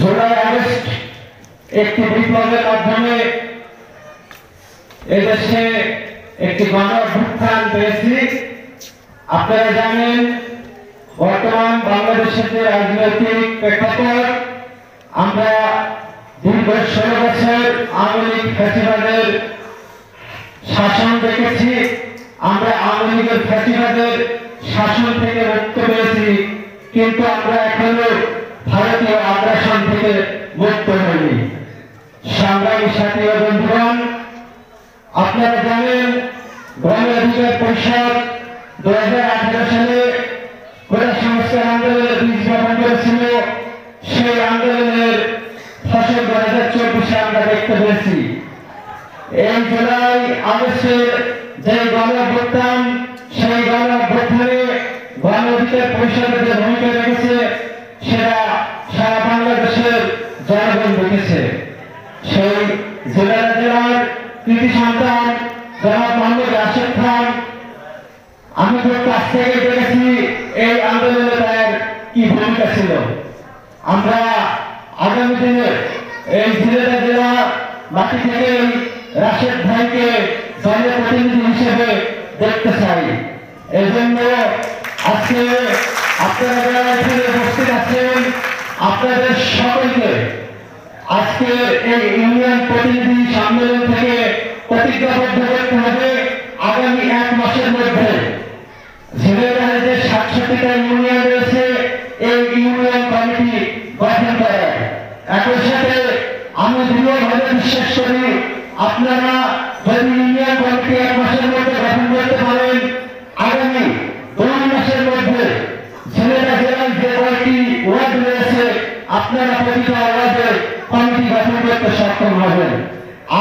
July August একটি বিপ্লবের মাধ্যমে এদেশে একটি গণ অভ্যুত্থান পেয়েছি। আপনারা জানেন বর্তমান বাংলাদেশের যে রাজনৈতিক প্রেক্ষাপট, আমরা দীর্ঘ 16 বছর আওয়ামী লীগ ফ্যাসিবাদের শাসন দেখেছি। আমরা আওয়ামী লীগের ফ্যাসিবাদের শাসন থেকে মুক্ত পেয়েছি, কিন্তু আমরা এখনো ভারতীয় আগ্রাসন থেকে মুক্ত হইনি। সংগ্রামী সাথী ও বন্ধুগণ, আপনারা জানেন গণ অধিকার পরিষদ 2018 সালে কোটা সংস্কার আন্দোলনের বীজ বপন করেছিল। সেই আন্দোলনের ফসল 2024 আমরা দেখতে পেয়েছি। এই জুলাই আগস্টের যে গণ অভ্যুত্থান, সেই গণ অভ্যুত্থানে গণ অধিকার পরিষদের যে ভূমিকা রেখেছে সেটা সারা বাংলাদেশের জনগণ দেখেছে। সেই জেলার কৃতি সন্তান জনাব মোহাম্মদ রাশেদ খান, আমি খুব কাছ থেকে দেখেছি এই আন্দোলনে তার কি ভূমিকা ছিল। আমরা আগামী দিনে এই জেলা মাটি থেকে রাশেদ ভাইকে জনপ্রতিনিধি হিসেবে দেখতে চাই। এই জন্য আজকে আপনারা যারা এখানে উপস্থিত আছেন, আপনাদের সকলকে আজকে এই ইউনিয়ন প্রতিনিধি সম্মেলন থেকে প্রতিজ্ঞাবদ্ধ করতে হবে আগামী 1 মাসের মধ্যে ঝিনাইদহের যে 67টা ইউনিয়ন রয়েছে এই ইউনিয়ন কমিটি গঠন করা। একই সাথে আমি দৃঢ়ভাবে বিশ্বাস করি আপনারা যদি ইউনিয়ন কমিটি 1 মাসের মধ্যে গঠন করতে পারেন, আগামী 2 মাসের মধ্যে ঝিনাইদহ জেলায় যে কয়েকটি ওয়ার্ড রয়েছে আপনারা প্রতিটা ওয়ার্ডে কমিটি গঠন করতে সক্ষম হবেন।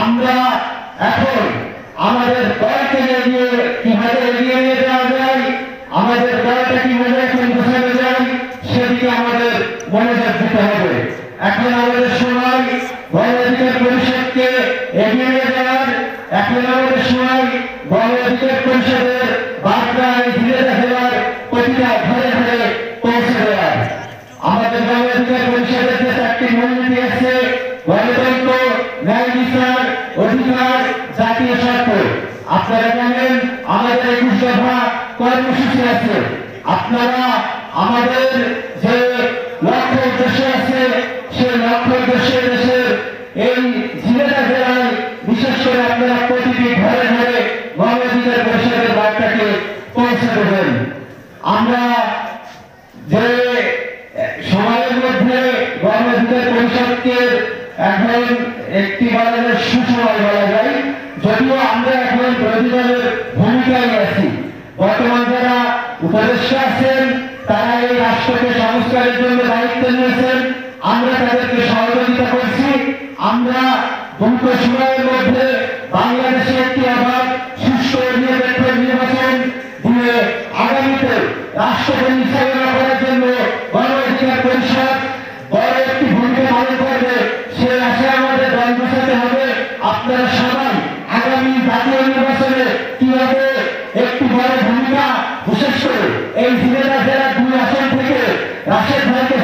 আমরা এখন আমাদের দলকে কিভাবে এগিয়ে নিয়ে যাওয়া যায়, আমাদের দলটা কিভাবে এখন গোছানো যায়, সেদিকে আমাদের মনোযোগ দিতে হবে। এখন আমাদের সময় গণ অধিকার পরিষদকে এগিয়ে নিয়ে যাওয়ার, এখন আমাদের সময় গণ অধিকার পরিষদের বার্তা ধীরে দেওয়ার, প্রতিটা ঘরে ঘরে পৌঁছে দেওয়ার। আমাদের গণ অধিকার পরিষদের যে 4টি মূলনীতি আছে, গণতন্ত্র, ন্যায় বিচার, অধিকার, জাতীয় স্বার্থ। আপনারা জানেন আমাদের 21 দফা কর্মসূচি আছে। আপনারা আমাদের যে লক্ষ্য উদ্দেশ্য আছে সেই লক্ষ্য উদ্দেশ্যে দেশের এই ঝিনাইদহ জেলায় বিশেষ করে আপনারা প্রতিটি ঘরে ঘরে গণ অধিকার পরিষদের বার্তাকে পৌঁছে দেবেন। আমরা যে সময়ের মধ্যে গণ অধিকার পরিষদকে এখন একটি বাজারের সুসময় বলা যায়, যদিও আমরা এখন বিরোধী দলের ভূমিকায় আছি। বর্তমান যারা উপদেষ্টা আছেন তারা এই রাষ্ট্রকে সংস্কারের জন্য দায়িত্ব নিয়েছেন, আমরা তাদেরকে সহযোগিতা করছি। আমরা দ্রুত সময়ের মধ্যে বাংলাদেশে একটি আবার সুষ্ঠু নিরপেক্ষ নির্বাচন দিয়ে আগামীতে রাষ্ট্র পরিচালনা করার জন্য গণ অধিকার পরিষদ বড় একটি ভূমিকা পালন করবে। সে আশায় আমাদের দল বসাতে হবে। আপনারা সবাই আগামী জাতীয় নির্বাচনে কিভাবে একটি বড় ভূমিকা, বিশেষ করে এই ঝিনাইদহ জেলার 2 আসন থেকে রাশেদ ভাইকে